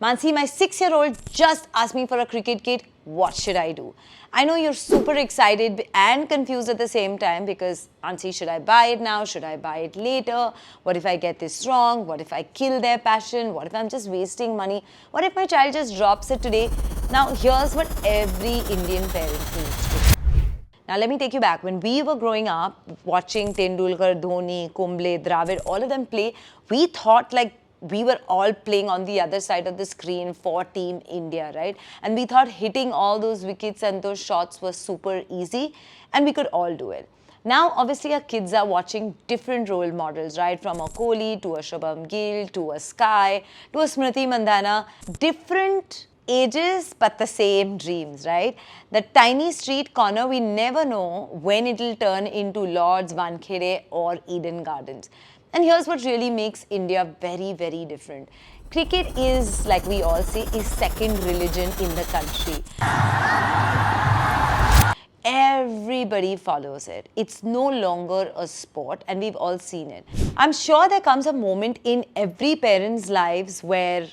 Mansi, my 6-year-old just asked me for a cricket kit. What should I do? I know you're super excited and confused at the same time because, Mansi, should I buy it now? Should I buy it later? What if I get this wrong? What if I kill their passion? What if I'm just wasting money? What if my child just drops it today? Now, here's what every Indian parent needs to do. Now, let me take you back. When we were growing up, watching Tendulkar, Dhoni, Kumble, Dravid, all of them play, we thought like we were all playing on the other side of the screen for Team India, right? And we thought hitting all those wickets and those shots was super easy and we could all do it. Now, obviously, our kids are watching different role models, right? From a Kohli to a Shubham Gill to a Sky to a Smriti Mandhana. Different ages but the same dreams, right? The tiny street corner, we never know when it'll turn into Lord's, Wankhede or Eden Gardens. And here's what really makes India very, very different. Cricket is, like we all say, is second religion in the country. Everybody follows it. It's no longer a sport and we've all seen it. I'm sure there comes a moment in every parent's lives where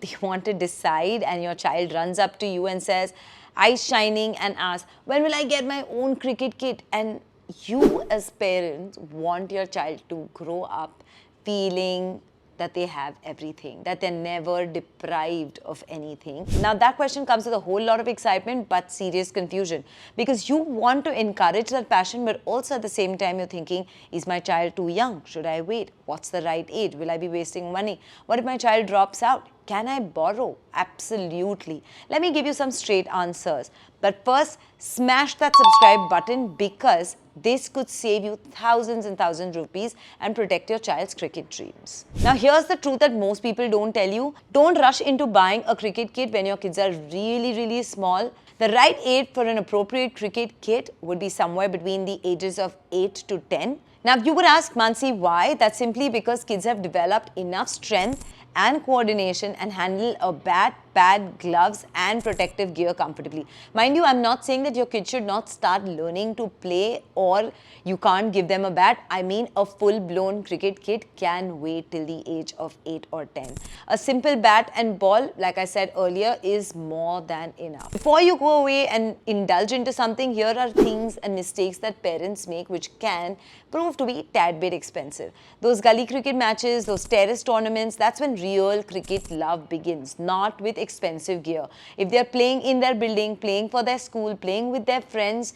they want to decide and your child runs up to you and says, eyes shining, and asks, when will I get my own cricket kit? And you as parents want your child to grow up feeling that they have everything, that they're never deprived of anything. Now that question comes with a whole lot of excitement but serious confusion because you want to encourage that passion but also at the same time you're thinking, is my child too young? Should I wait? What's the right age? Will I be wasting money? What if my child drops out? Can I borrow? Absolutely. Let me give you some straight answers. But first, smash that subscribe button because this could save you thousands and thousands of rupees and protect your child's cricket dreams. Now, here's the truth that most people don't tell you. Don't rush into buying a cricket kit when your kids are really, really small. The right age for an appropriate cricket kit would be somewhere between the ages of 8 to 10. Now, you would ask, Mansi, why? That's simply because kids have developed enough strength and coordination and handle a bat, pad, gloves and protective gear comfortably. Mind you, I'm not saying that your kid should not start learning to play or you can't give them a bat. I mean a full-blown cricket kit can wait till the age of 8 or 10. A simple bat and ball, like I said earlier, is more than enough. Before you go away and indulge into something, here are things and mistakes that parents make which can prove to be tad bit expensive. Those gully cricket matches, those terrace tournaments, that's when real cricket love begins, not with expensive gear. If they're playing in their building, playing for their school, playing with their friends,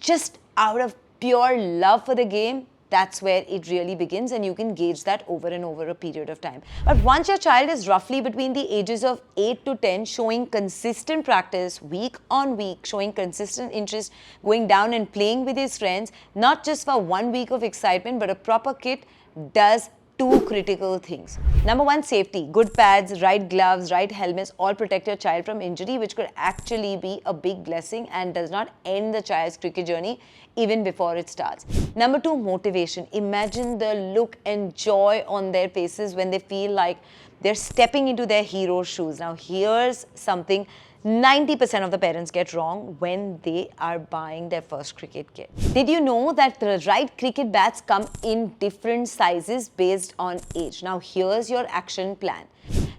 just out of pure love for the game, that's where it really begins and you can gauge that over and over a period of time. But once your child is roughly between the ages of 8 to 10, showing consistent practice week on week, showing consistent interest, going down and playing with his friends, not just for 1 week of excitement, but a proper kit does two critical things. Number one, safety. Good pads, right gloves, right helmets all protect your child from injury, which could actually be a big blessing and does not end the child's cricket journey even before it starts. Number two, motivation. Imagine the look and joy on their faces when they feel like they're stepping into their hero's shoes. Now, here's something 90% of the parents get wrong when they are buying their first cricket kit. Did you know that the right cricket bats come in different sizes based on age? Now, here's your action plan.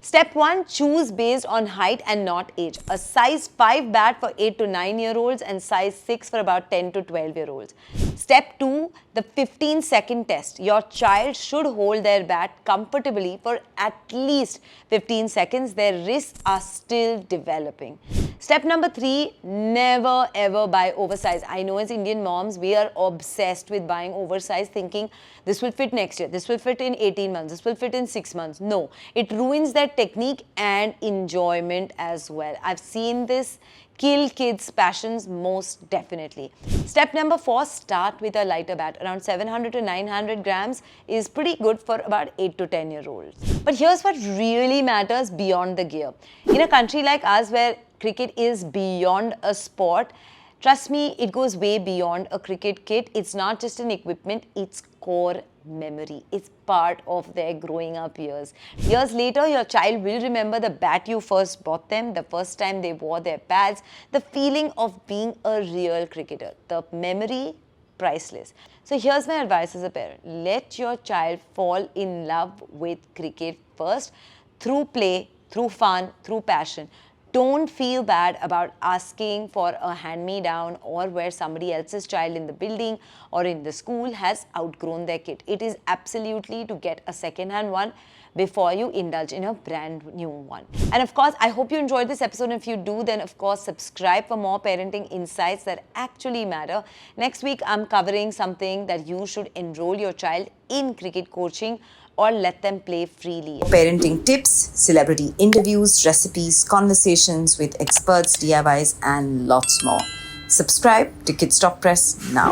Step 1, choose based on height and not age. A size 5 bat for 8 to 9-year-olds and size 6 for about 10 to 12-year-olds. Step 2, the 15-second test. Your child should hold their bat comfortably for at least 15 seconds. Their wrists are still developing. Step number 3, never ever buy oversized. I know as Indian moms, we are obsessed with buying oversized, thinking this will fit next year, this will fit in 18 months, this will fit in 6 months. No, it ruins their technique and enjoyment as well. I've seen this kill kids' passions most definitely. Step number 4, start with a lighter bat. Around 700 to 900 grams is pretty good for about 8 to 10-year-olds. But here's what really matters beyond the gear. In a country like us where cricket is beyond a sport, trust me, it goes way beyond a cricket kit. It's not just an equipment, it's core memory. It's part of their growing up years. Years later, your child will remember the bat you first bought them, the first time they wore their pads, the feeling of being a real cricketer. The memory, priceless. So here's my advice as a parent. Let your child fall in love with cricket first through play through fun, through passion. Don't feel bad about asking for a hand-me-down or where somebody else's child in the building or in the school has outgrown their kit. It is absolutely to get a second-hand one before you indulge in a brand new one. And of course, I hope you enjoyed this episode. If you do, then of course subscribe for more parenting insights that actually matter. Next week, I'm covering something that you should enroll your child in cricket coaching or let them play freely. Parenting tips, celebrity interviews, recipes, conversations with experts, DIYs, and lots more. Subscribe to Kids Talk Press now.